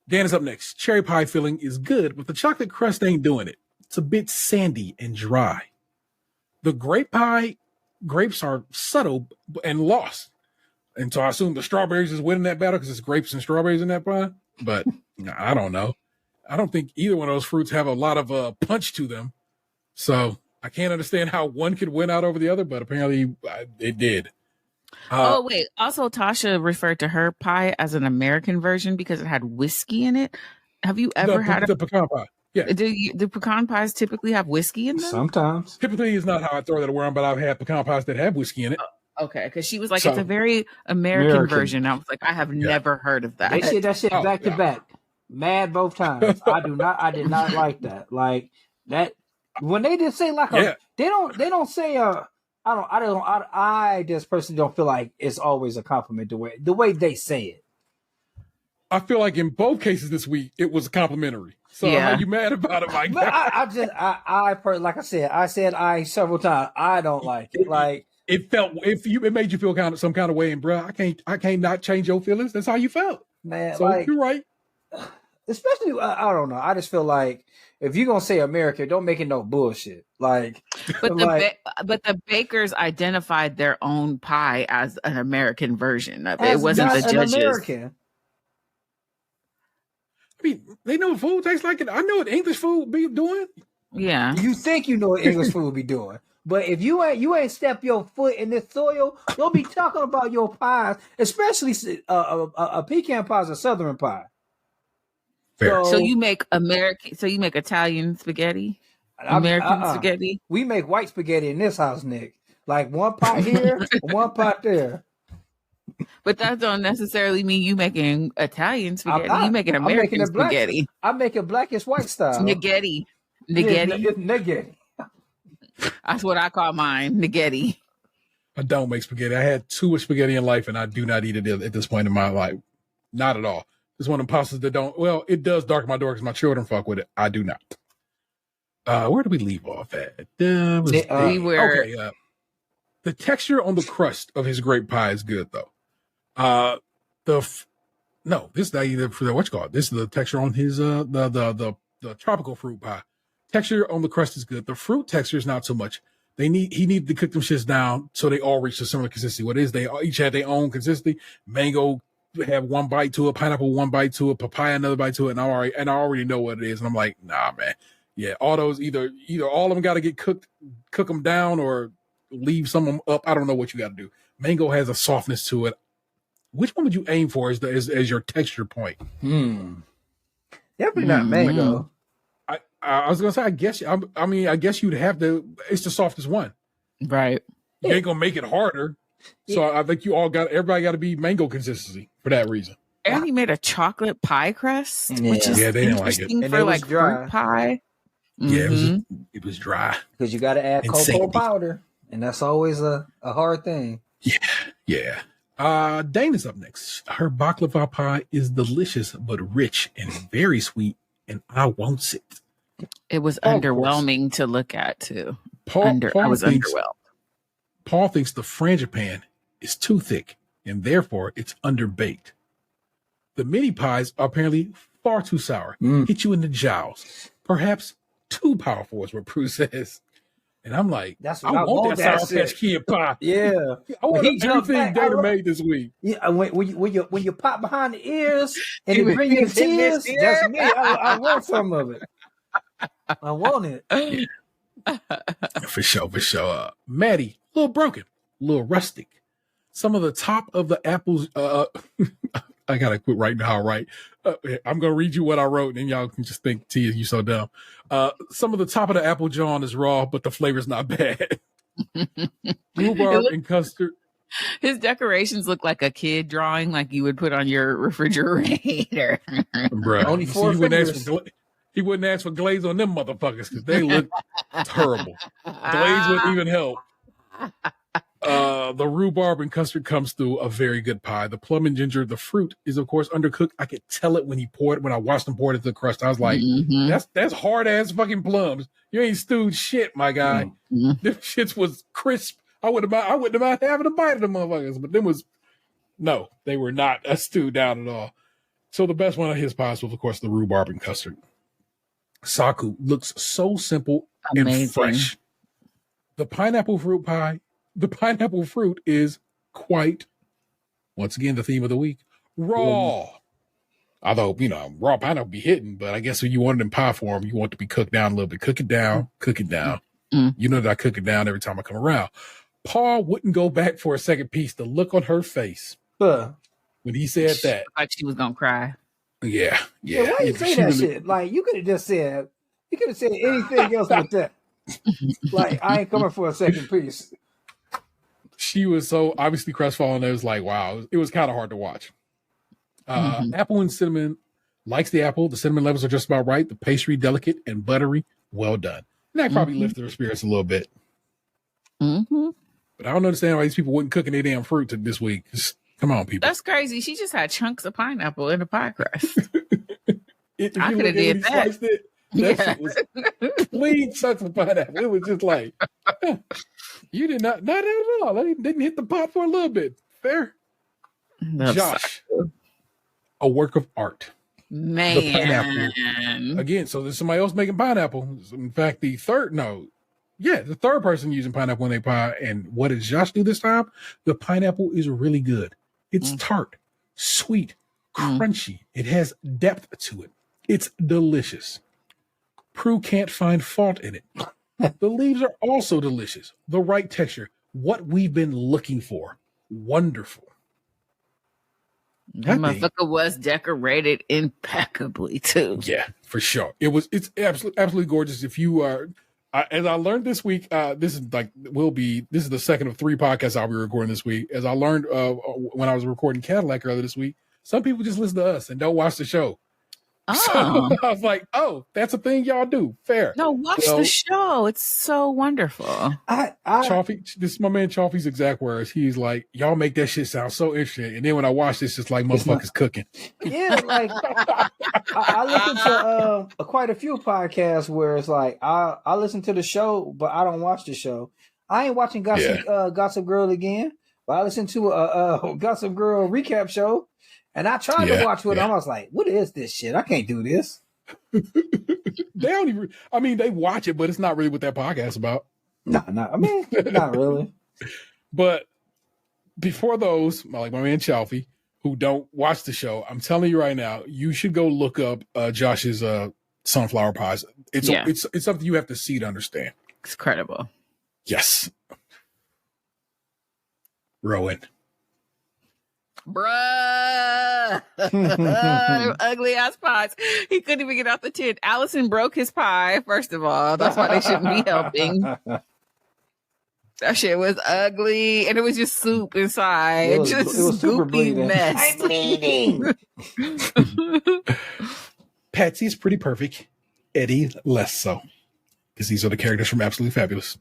Dan is up next. Cherry pie filling is good, but the chocolate crust ain't doing it. It's a bit sandy and dry. The grape pie, grapes are subtle and lost. And so I assume the strawberries is winning that battle because it's grapes and strawberries in that pie. But I don't know. I don't think either one of those fruits have a lot of punch to them. So I can't understand how one could win out over the other, but apparently it did. Wait. Also, Tasha referred to her pie as an American version because it had whiskey in it. Have you ever had the pecan pie? Yeah. Do pecan pies typically have whiskey in them? Sometimes. Typically, it's not how I throw that around, but I've had pecan pies that have whiskey in it. Okay, because she was like, So- it's a very American version. I was like, I have never heard of that. They said that shit back to yeah. back. Mad both times. I did not like that. Like that when they just say like Yeah. they don't say I just personally don't feel like it's always a compliment the way they say it. I feel like in both cases this week, it was complimentary. So Yeah. how you mad about it, Mike? But like I said I several times. I don't like it. Like It made you feel some kind of way, and bro, I can't not change your feelings. That's how you felt. man, So like you're right. especially I don't know. I just feel like if you're gonna say America, don't make it no bullshit. Like, But like, the bakers identified their own pie as an American version of it. It as wasn't not the an judges. American. I mean, they know what food tastes like. I know what English food be doing. Yeah. You think you know what English food be doing, but if you ain't step your foot in this soil, you'll be talking about your pies, especially a pecan pie is a Southern pie. Fair. So you make Italian spaghetti? American spaghetti? We make white spaghetti in this house, Nick. Like one pot here, one pot there. But that don't necessarily mean you making Italian spaghetti. You making American it black. spaghetti. I make it blackish white style. Niggetti. It's niggetti. That's what I call mine. Niggetti. I don't make spaghetti. I had too much spaghetti in life, and I do not eat it at this point in my life. Not at all. It's one of them pastas that don't. Well, it does darken my door because my children fuck with it. I do not. Where do we leave off at? The texture on the crust of his grape pie is good though. This is not either for what you call it. This is the texture on his the tropical fruit pie. Texture on the crust is good. The fruit texture is not so much. He needed to cook them shits down so they all reach a similar consistency. What is they each had their own consistency. Mango have one bite to it, pineapple one bite to it, papaya another bite to it, and I already know what it is. And I'm like, nah, man. Yeah, all those either all of them got to get cooked, cook them down, or leave some of them up. I don't know what you got to do. Mango has a softness to it. Which one would you aim for as your texture point? Definitely not mango. I was gonna say, I guess you'd have to. It's the softest one, right? You ain't gonna make it harder. So I think everybody got to be mango consistency for that reason. And he made a chocolate pie crust, which is they didn't like it. interesting for like fruit pie. Yeah, it was dry because you got to add cocoa powder, and that's always a hard thing. Yeah. Dana's up next. Her baklava pie is delicious but rich and very sweet, and I want it. It was underwhelming to look at too. I was underwhelmed. Paul thinks the frangipane is too thick and therefore it's underbaked. The mini pies are apparently far too sour. Hit you in the jowls. Perhaps too powerful is what Prue says. And I'm like, that's what I want that Sour Patch Kid pie. Yeah. I want everything Dana made this week. Yeah, when you pop behind the ears and it bring you tears, that's me. I want some of it. I want it. For sure. Maddie, a little broken, a little rustic. Some of the top of the apples. I gotta quit writing how I write. I'm gonna read you what I wrote, and y'all can just think, "T, you so dumb." Some of the top of the apple John is raw, but the flavor's not bad. Rhubarb and custard. His decorations look like a kid drawing, like you would put on your refrigerator. Bruh, Only 4 fingers. He wouldn't ask for glaze on them motherfuckers because they look terrible. Glaze wouldn't even help. The rhubarb and custard comes through a very good pie. The plum and ginger, the fruit is of course undercooked. I could tell it when I watched him pour it into the crust. I was like, that's hard ass fucking plums. You ain't stewed shit, my guy. Them shits was crisp. I wouldn't mind having a bite of them motherfuckers, but they were not stewed down at all. So the best one of his pies was of course the rhubarb and custard. Saku looks so simple and fresh. The pineapple fruit pie. The pineapple fruit is quite, once again, the theme of the week, raw. Although, raw pineapple be hitting, but I guess when you want it in pie form, you want it to be cooked down a little bit. Cook it down. You know that I cook it down every time I come around. Paul wouldn't go back for a second piece. The look on her face when he said that. Like she was going to cry. Yeah. Why you say that shit? Like, you could have just said, You could have said anything else but that. Like, I ain't coming for a second piece. She was so obviously crestfallen. It was like, wow, it was kind of hard to watch. Apple and cinnamon likes the apple. The cinnamon levels are just about right. The pastry, delicate and buttery. Well done. And that probably lifted her spirits a little bit. But I don't understand why these people wouldn't cook any damn fruit this week. Just, come on, people. That's crazy. She just had chunks of pineapple in the pie crust. I could have did that. That shit was clean chunks of pineapple. It was just like, you did not at all. They didn't hit the pot for a little bit. Fair. Josh, a work of art. Man. The pineapple. Again, so there's somebody else making pineapple. In fact, the third person using pineapple in their pie. And what does Josh do this time? The pineapple is really good. It's tart, sweet, crunchy. It has depth to it. It's delicious. Prue can't find fault in it. The leaves are also delicious. The right texture. What we've been looking for. Wonderful. That motherfucker was decorated impeccably too. Yeah, for sure. It's absolutely gorgeous. If you are, as I learned this week, this is the second of 3 podcasts I'll be recording this week. As I learned when I was recording Cadillac earlier this week, some people just listen to us and don't watch the show. Oh. So I was like, oh, that's a thing y'all do. Fair. No, watch the show. It's so wonderful. Chaffee, this is my man Chaffee's exact words. He's like, y'all make that shit sound so interesting. And then when I watch this, it's like motherfuckers cooking. Yeah, like I listen to quite a few podcasts where it's like I listen to the show, but I don't watch the show. I ain't watching Gossip Girl again, but I listen to a Gossip Girl recap show. And I tried to watch with them. I was like, what is this shit? I can't do this. They don't even, they watch it, but it's not really what that podcast is about. Not really. But before those, like my man Chaffee, who don't watch the show, I'm telling you right now, you should go look up Josh's sunflower pies. It's something you have to see to understand. It's credible. Yes. Rowan. Bruh. Ugly ass pies. He couldn't even get out the tin. Allison broke his pie, first of all. That's why they shouldn't be helping. That shit was ugly. And it was just soup inside. It was super bleeding. Mess. I'm bleeding. Patsy's pretty perfect. Eddie less so. Because these are the characters from Absolutely Fabulous.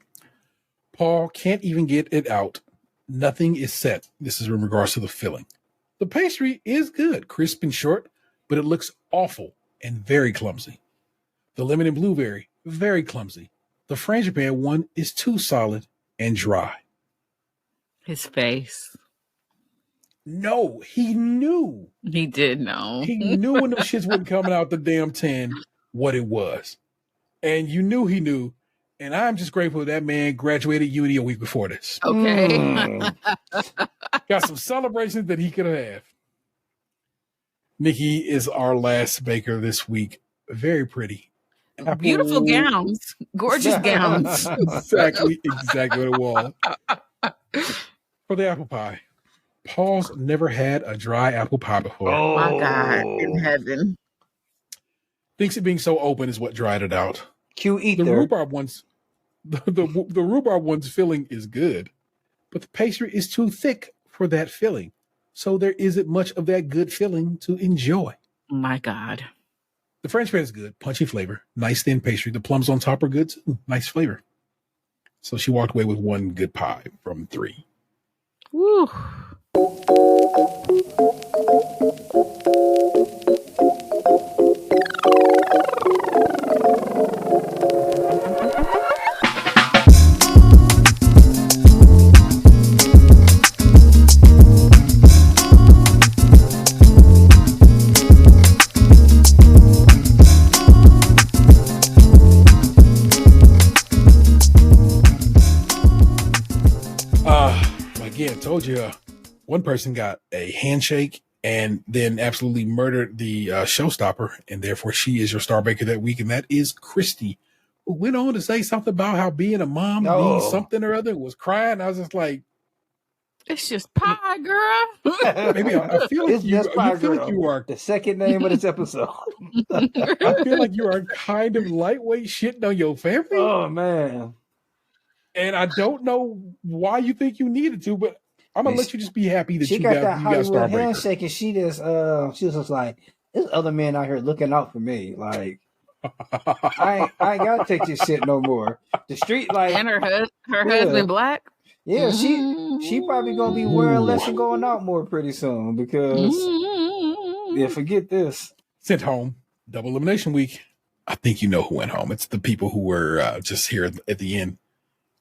Paul can't even get it out. Nothing is set. This is in regards to the filling. The pastry is good, crisp and short, but it looks awful and very clumsy. The lemon and blueberry, very clumsy. The frangipane one is too solid and dry. His face. No, he knew. He did know. He knew when those shits wasn't coming out the damn tin what it was. And you knew he knew. And I'm just grateful that man graduated uni a week before this. Okay. Got some celebrations that he could have. Nikki is our last baker this week. Very pretty. Beautiful gowns. Gorgeous gowns. Exactly what it was. For the apple pie. Paul's never had a dry apple pie before. Oh my God. In heaven. Thinks it being so open is what dried it out. The rhubarb one's the rhubarb one's filling is good, but the pastry is too thick for that filling. So there isn't much of that good filling to enjoy. Oh my God. The French bread is good, punchy flavor, nice thin pastry. The plums on top are good too, nice flavor. So she walked away with 1 good pie from 3. Woo. Again, told you one person got a handshake and then absolutely murdered the Showstopper, and therefore she is your star baker that week, and that is Christy, who went on to say something about how being a mom means something or other, was crying. I was just like, It's just pie, girl. Maybe I feel like It's you, just pie, you feel like girl. you are. The second name of this episode. I feel like you are kind of lightweight shitting on your family, Oh man. and I don't know why you think you needed to, but I'm gonna let you just be happy that She you got got that Hollywood Starbreaker. handshake, and she was just like, "There's other men out here looking out for me." Like, I ain't gotta take this shit no more. The street, like, And her husband black. yeah, she probably gonna be wearing less and going out more pretty soon because yeah, forget this. Sent home. Double elimination week. I think you know who went home. It's the people who were just here at the end.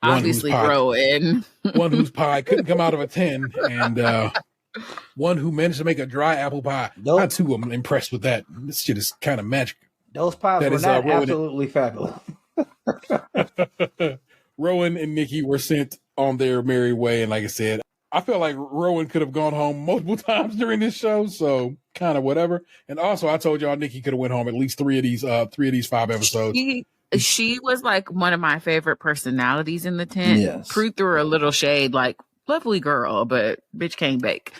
Obviously, Rowan. One whose pie couldn't come out of a 10, and one who managed to make a dry apple pie. Nope. I too am impressed with that. This shit is kind of magic. Those pies That were is, not Rowan. absolutely fabulous. Rowan and Nikki were sent on their merry way, and like I said, I feel like Rowan could have gone home multiple times during this show, so kind of whatever. And also, I told y'all Nikki could have went home at least three of these 5 episodes. She was like one of my favorite personalities in the tent. Yes. Prue threw her a little shade, like, lovely girl, but bitch can't bake.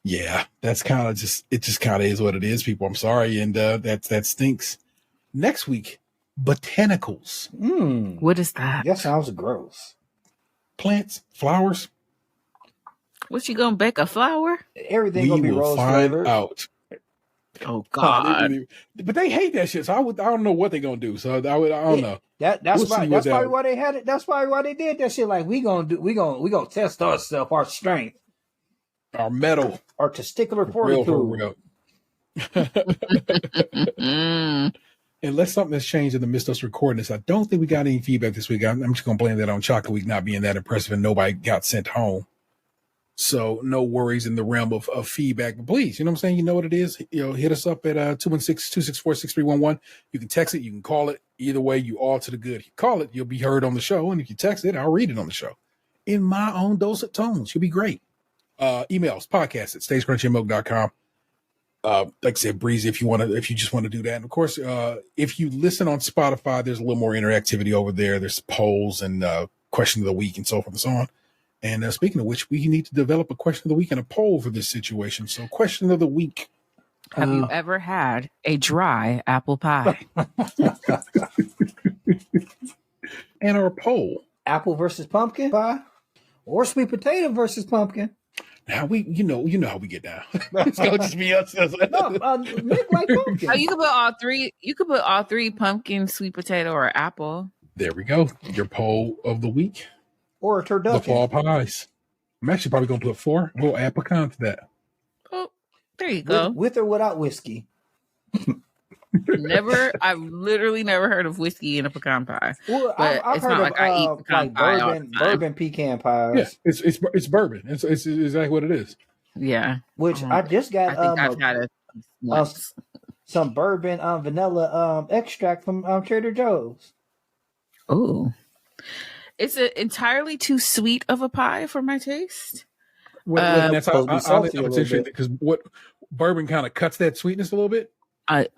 Yeah, that's kind of it just kind of is what it is, people. I'm sorry, and that stinks. Next week, Botanicals. What is that? That sounds gross. Plants, flowers. What, you gonna bake a flower? Everything We gonna be will rose find flavored. out. Oh God! But they hate that shit, so I don't know what they're gonna do. So I don't know. That's We'll see right. what That's probably that- why they had it. That's probably why they did that shit. Like we gonna test ourselves, our strength, Our metal, our testicular for fortitude. real. Unless something has changed in the midst of us recording this, I don't think we got any feedback this week. I'm just gonna blame that on Chocolate Week not being that impressive and nobody got sent home. So no worries in the realm of feedback. But please, you know what I'm saying? You know what it is. Hit us up at 216-264-6311. You can text it, you can call it. Either way, you all to the good. If you call it, you'll be heard on the show. And if you text it, I'll read it on the show. In my own dulcet tones. You'll be great. Emails, podcast at stagecrunchyandmilk.com. Like I said, Breezy, if you just want to do that. And of course, if you listen on Spotify, there's a little more interactivity over there. There's polls and question of the week and so forth and so on. And speaking of which, we need to develop a question of the week and a poll for this situation. So question of the week. Have you ever had a dry apple pie? And our poll. Apple versus pumpkin pie, or sweet potato versus pumpkin. Now you know how we get down. It's gonna just be us. No, Nick like pumpkin. Oh, you could put all three. You could put all three: pumpkin, sweet potato, or apple. There we go. Your poll of the week. Or a The turducken. fall pies. I'm actually probably gonna put 4. We'll add pecan to that. Oh, there you go. With or without whiskey. I've literally never heard of whiskey in a pecan pie. Well, But I've it's heard not of like I eat pecan like pie all the time. bourbon pecan pies. Yeah, it's bourbon. It's exactly what it is. Yeah, Which I just got. I think I've had it once. Some bourbon vanilla extract from Trader Joe's. Oh, it's entirely too sweet of a pie for my taste. And that's how supposed to be salty a it's little interesting bit. because what bourbon kind of cuts that sweetness a little bit.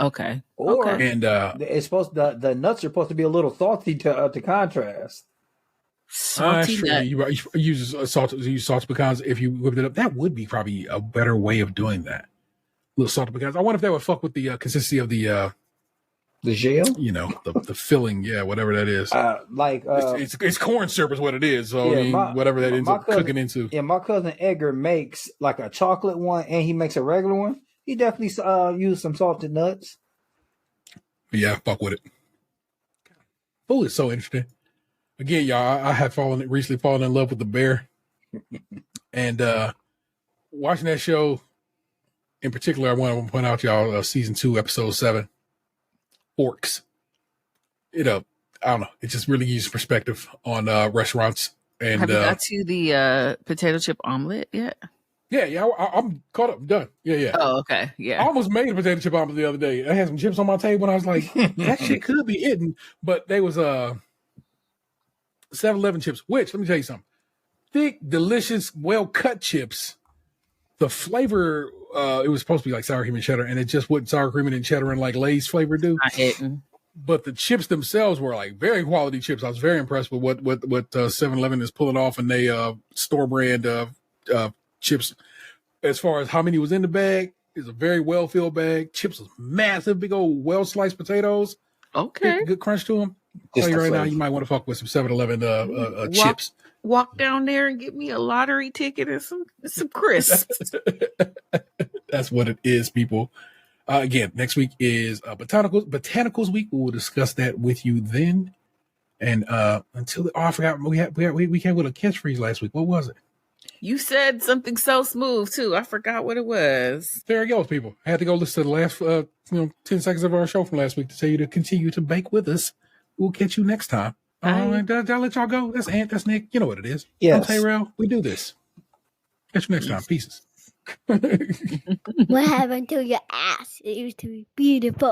Okay. Or Okay. And it's supposed the nuts are supposed to be a little salty to contrast. Salty true. nut. You use salted pecans if you whipped it up. That would be probably a better way of doing that. Little salted pecans. I wonder if that would fuck with the consistency of the The gel? the filling. Yeah, whatever that is. It's corn syrup is what it is. So yeah, I mean, whatever that ends up cooking into. Yeah, my cousin Edgar makes like a chocolate one, and he makes a regular one. He definitely use some salted nuts. Yeah, fuck with it. Food is so interesting. Again, y'all, I have recently fallen in love with the bear, and watching that show in particular, I want to point out y'all season 2, episode 7, Forks. I don't know. It just really gives perspective on restaurants. And Have you got to the potato chip omelet yet? Yeah, I'm caught up. Done. Yeah. Oh, okay. I Yeah. almost made a potato chip omelet the other day. I had some chips on my table, and I was like, that shit could be hidden. But they was 7-Eleven chips, which, let me tell you something. Thick, delicious, well-cut chips. The flavor, it was supposed to be like sour cream and cheddar, and it just wasn't sour cream and cheddar and like Lay's flavor do. Not hidden. but the chips themselves were like very quality chips. I was very impressed with what 7-Eleven is pulling off, and they store brand chips. As far as how many was in the bag, it's a very well filled bag. Chips was massive, big old well sliced potatoes. Okay, good crunch to them. I'll tell you right now, you might want to fuck with some 7-Eleven chips. Walk down there and get me a lottery ticket and some crisps. That's what it is, people. Again, next week is Botanicals week. We will discuss that with you then. And until I forgot, we came with a catchphrase last week. What was it? You said something so smooth too. I forgot what it was. There it goes, people. I had to go listen to the last 10 seconds of our show from last week to tell you to continue to bake with us. We'll catch you next time. Did I let y'all go? That's Ant. That's Nick. You know what it is. Yes. I'm Tyrell. We do this. Catch you next time. Pieces. What happened to your ass? It used to be beautiful.